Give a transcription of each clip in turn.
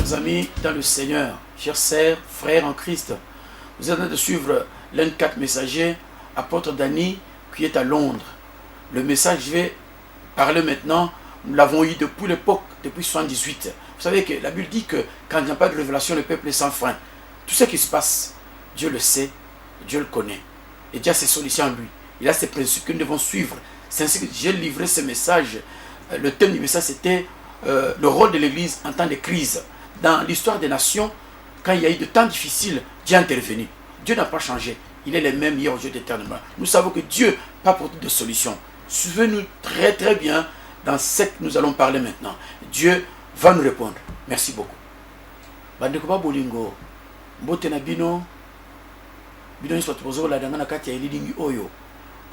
Chers amis dans le Seigneur, chers sœurs, frères en Christ, vous êtes en train de suivre l'un des 4 messagers, apôtre Danny, qui est à Londres. Le message, je vais parler maintenant, nous l'avons eu depuis l'époque, depuis 78. Vous savez que la Bible dit que quand il n'y a pas de révélation, le peuple est sans frein. Tout ce qui se passe, Dieu le sait, Dieu le connaît. Et Dieu a ses solutions en lui. Il a ses principes que nous devons suivre. C'est ainsi que j'ai livré ce message. Le thème du message, c'était le rôle de l'Église en temps de crise. Dans l'histoire des nations, quand il y a eu de temps difficiles, Dieu est intervenu. Dieu n'a pas changé. Il est le même hier, aujourd'hui, éternellement. Nous savons que Dieu n'a pas apporté de solution. Suivez-nous très très bien dans ce que nous allons parler maintenant. Dieu va nous répondre. Merci beaucoup. Bandeko ba bolingo, mbote na bino, bino nyso tupozo la danga na kati ya elilingi oyo.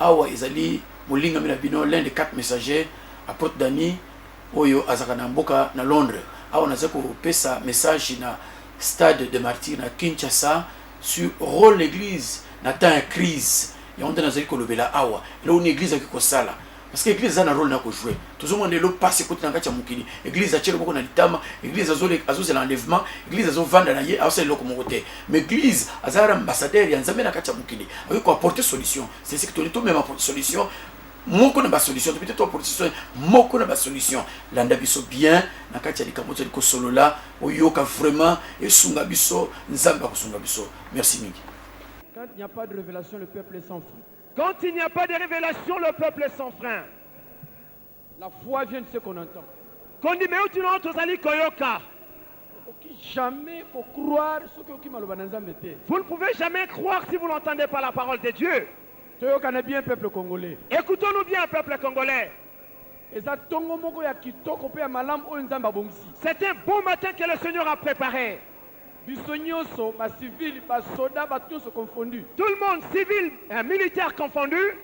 Awa ezali molinga mina bino l'un des 4 messagers apôtre Danny oyo azaka na mboka na Londres. Awa naza ko pesa message na stade de martyrs na Kinshasa sur rôle l'église na temps de crise. Et on est dans une lobela awa. Là une église qui kosala. Parce que l'église a un rôle à jouer. Tout le monde est là passe côté dans kacha mukini. L'église a tiré beaucoup na litama, l'église a zo l'enlèvement, l'église a zo vendre na yé, a c'est loko côté. Mais l'église a un ambassadeur ya nzambe na kacha mukini. Avec quoi apporter solution. C'est ce que tout même apporter solution. Moko na ba solution, peut-être toi apporter solution. Moko na ba solution. Landa biso bien na kacha likamoto liko solo là, oyoka vraiment et sunga biso, nzambe ko sunga biso. Merci mingi. Quand il n'y a pas de révélation, le peuple est sans frein. Quand il n'y a pas de révélation, le peuple est sans frein. La foi vient de ce qu'on entend. Quand dit mais où tu n'entres aux koyoka. Jamais faut croire ce que Vous ne pouvez jamais croire si vous n'entendez pas la parole de Dieu. Bien peuple congolais. Écoutons-nous bien, peuple congolais. C'est un bon matin que le Seigneur a préparé. Tout le monde, civil et militaire confondu.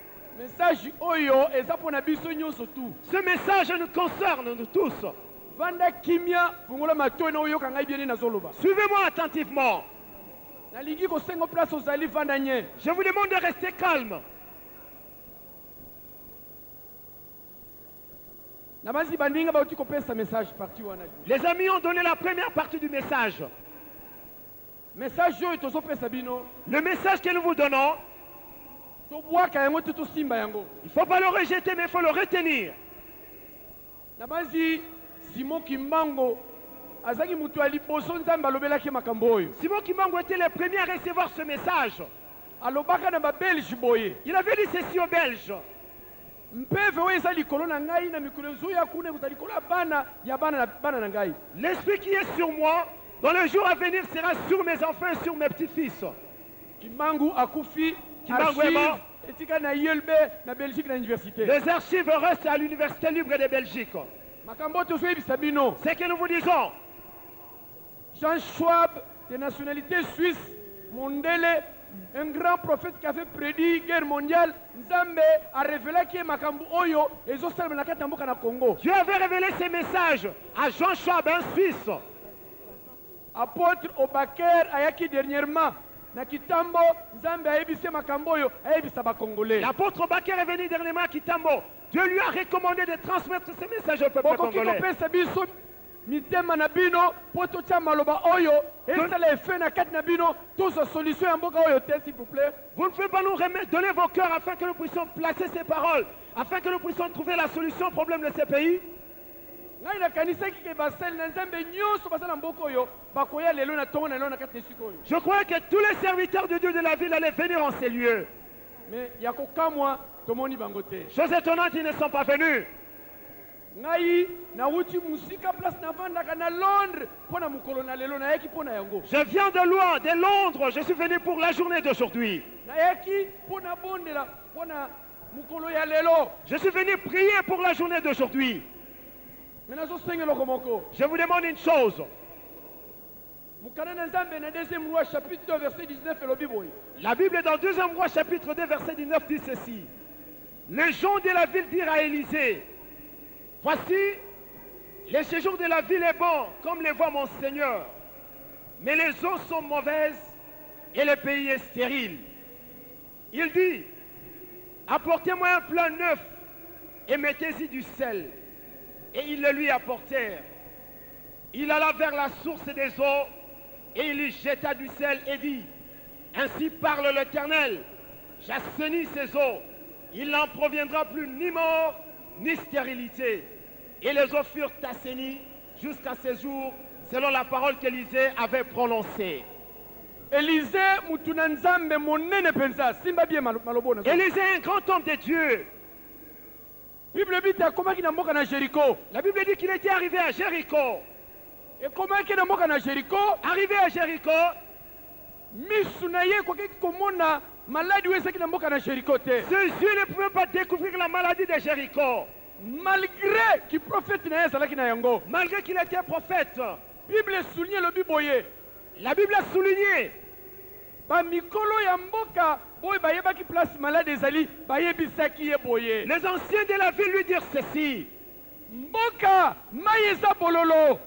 Ce message nous concerne, nous tous. Suivez-moi attentivement. Je vous demande de rester calme. Les amis ont donné la première partie du message. Le message que nous vous donnons, il ne faut pas le rejeter, mais il faut le retenir. Simon Kimbango était le premier à recevoir ce message. Il avait dit ceci aux Belges. L'esprit qui est sur moi, dans le jour à venir, sera sur mes enfants et sur mes petits-fils. Kimbangu Akufi, Kimbangu est mort. Les archives restent à l'Université libre de Belgique. C'est que nous vous disons. Jean Schwab, de nationalité suisse, Mondele, un grand prophète qui avait prédit guerre mondiale, Nzambe a révélé que Makambu Oyo et Zosel Benakatamboka na Congo. Dieu avait révélé ces messages à Jean Schwab, un Suisse. Apôtre Obaker Ayaki dernièrement, na Kitambo, Nzambe a ébissé Makambo Oyo, a ébissé ba Congolais. L'apôtre Obaker est venu dernièrement à Kitambo. Dieu lui a recommandé de transmettre ces messages au peuple congolais. Mitema nabino poto cha maloba oyo esala effet na kati nabino tous solution ya mboka oyo s'il vous plaît. Vous ne pouvez pas nous remettre, donner vos cœurs afin que nous puissions placer ces paroles, afin que nous puissions trouver la solution au problème de ces pays. Je crois que tous les serviteurs de Dieu de la ville allaient venir en ces lieux. Mais chose étonnante, ils ne sont pas venus. Je viens de loin, de Londres. Je suis venu pour la journée d'aujourd'hui. Je suis venu prier pour la journée d'aujourd'hui. Je vous demande une chose. La Bible dans 2 Roi chapitre 2 verset 19 dit ceci. Les gens de la ville dirent à Élisée, voici, le séjour de la ville est bon, comme le voit mon Seigneur. Mais les eaux sont mauvaises et le pays est stérile. Il dit, apportez-moi un plat neuf et mettez-y du sel. Et ils le lui apportèrent. Il alla vers la source des eaux et il y jeta du sel et dit, ainsi parle l'Éternel, j'assainis ces eaux, il n'en proviendra plus ni mort ni stérilité. Et les eaux furent assainies jusqu'à ce jour, selon la parole qu'Élisée avait prononcée. Élisée mutuna nzambe monene penza simba bien malobona. Élisée est un grand homme de Dieu. Bible dit akomaki na mboka na Jéricho. La Bible dit qu'il était arrivé à Jéricho. Et komaki na mboka na Jéricho, Arrivé à Jéricho, misu na ye koki komona maladi wesaki na mboka na Jéricho te. ses yeux ne pouvaient pas découvrir la maladie de Jéricho. Malgré qu'il prophète na ezalaki na yango. Malgré qu'il était prophète, Bible souligne le biboye. la Bible a souligné, Ba mikolo ya mboka boy bayebaki place malade ezali bayebisaki ye boye. les anciens de la ville lui dirent ceci, Mboka mai eza bololo.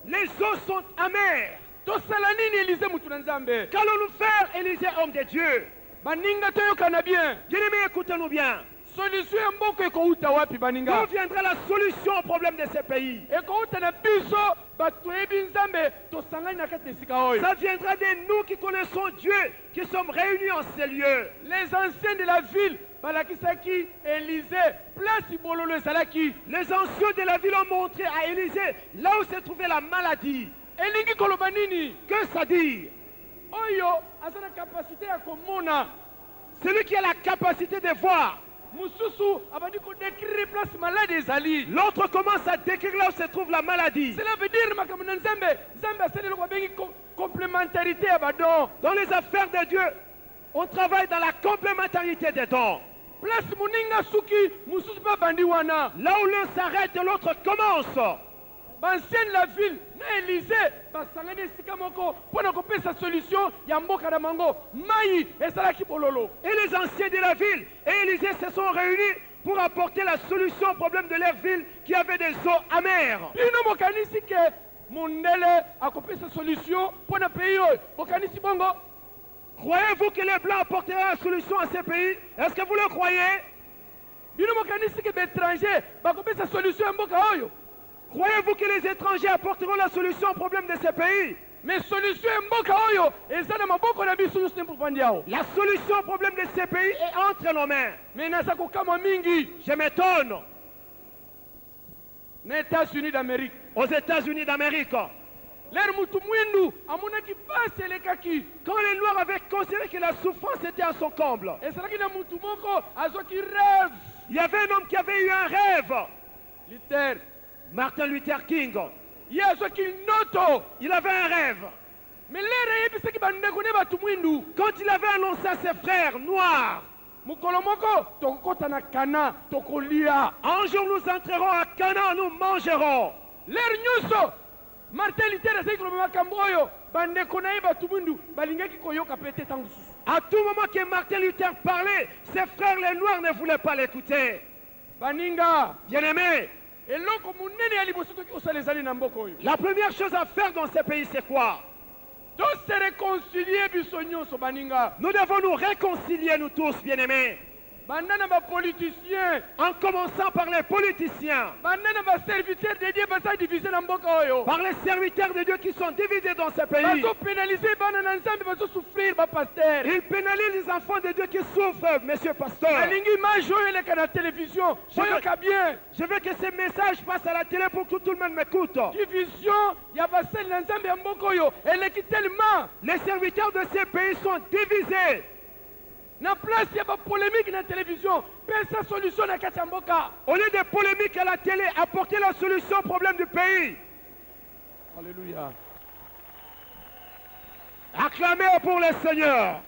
les eaux sont amères. Tosala nini Élisée mutu na nzambe? Qu'allons-nous faire, Élisée, homme de Dieu? Baninga toyokana bien. Bien-aimés, écoutez-nous bien. Solution ya mboka ekouta wapi baninga? D'où viendra la solution au problème de ces pays? Ekouta na biso bato toyebi nzambe tosangani na kati na esika oyo. Ça viendra de nous qui connaissons Dieu, qui sommes réunis en ces lieux. Les anciens de la ville balakisaki Élisée place bololo ezalaki. Les anciens de la ville ont montré à Élisée là où se trouvait la maladie. Elingi koloba nini? Que ça dit? Oyo aza na capacité ya komona. Celui qui a la capacité de voir. Mususu abandi ko décrire place malade ezali. L'autre commence à décrire là où se trouve la maladie. Cela veut dire makambo na nzambe, nzambe asaleli ko bengi complémentarité ya badon. Dans les affaires de Dieu, on travaille dans la complémentarité des dons. Place muninga suki mususu pa bandi wana. Là où l'un s'arrête, l'autre commence. Bancienne la ville na Élisée basangani esika moko pona kopesa solution ya mboka na mango mai ezalaki bololo. Et les anciens de la ville et Élisée se sont réunis pour apporter la solution au problème de leur ville qui avait des eaux amères. Bino mokanisi ke mundele akopesa solution pona pays oyo mokanisi bongo. Croyez-vous que les Blancs apporteront la solution à ces pays? Est-ce que vous le croyez? Bino mokanisi ke étranger bakopesa solution ya mboka oyo. Croyez-vous que les étrangers apporteront la solution au problème de ces pays? Mais solution ya mboka oyo eza na maboko na biso nyonso pour vandi yao. La solution au problème de ces pays est entre nos mains. Mais naza kokama mingi. Je m'étonne. Na États-Unis d'Amérique. Aux États-Unis d'Amérique, L'air mutu mwindu amonaki pasi elekaki. quand les Noirs avaient considéré que la souffrance était à son comble, Ezalaki na mutu moko azoki rêve. il y avait un homme qui avait eu un rêve. Luther. Martin Luther King. Ye azoki noto. Il avait un rêve. Mais l'air ayebisaki bandeko ne batu mwindu. Quand il avait annoncé à ses frères noirs, Mukolo moko tokota na kana tokolia. un jour nous entrerons à Canaan, nous mangerons. L'air nyonso Martin Luther azali koloba makambo oyo bandeko na ye batu mwindu balingaki koyoka pe te tango susu. À tout moment que Martin Luther parlait, ses frères les noirs ne voulaient pas l'écouter. Baninga Bien-aimés, eloko munene ya liboso toki kosala ezali na mboka oyo. la première chose à faire dans ces pays, c'est quoi? Se réconcilier biso nyonso baninga. Nous devons nous réconcilier, nous tous, bien-aimés. Bandana ba politiciens, En commençant par les politiciens, bandana ba serviteurs de Dieu basa diviser na mboka oyo. par les serviteurs de Dieu qui sont divisés dans ces pays. Bazo pénaliser bana na nzambe bazo souffrir ba pasteur. Ils pénalisent les enfants de Dieu qui souffrent, monsieur pasteur. Alingi majo ele kana télévision. Boyoka bien. Je veux que ces messages passent à la télé pour que tout le monde m'écoute. Division ya basel na nzambe ya mboka oyo eleki tellement. Les serviteurs de ces pays sont divisés. Na place ya ba polémique na télévision, pesa solution na kati ya mboka. Au lieu de polémiques à la télé, apporter la solution au problème du pays. Alléluia. Acclamez pour le Seigneur.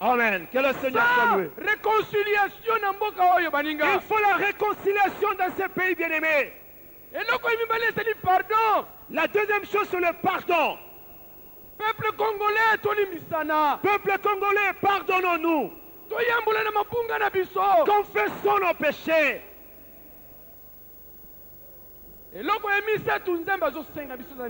Amen. Que le Seigneur soit loué. Réconciliation na mboka oyo baninga. Il faut la réconciliation dans ces pays, bien-aimés. Eloko yimibale ezali pardon. La deuxième chose, c'est le pardon. Peuple congolais tolimisana. Peuple congolais, pardonnons-nous. Toyambola na mapunga na biso. Confessons nos péchés. Eloko yemisa tu nzambe azosenga biso na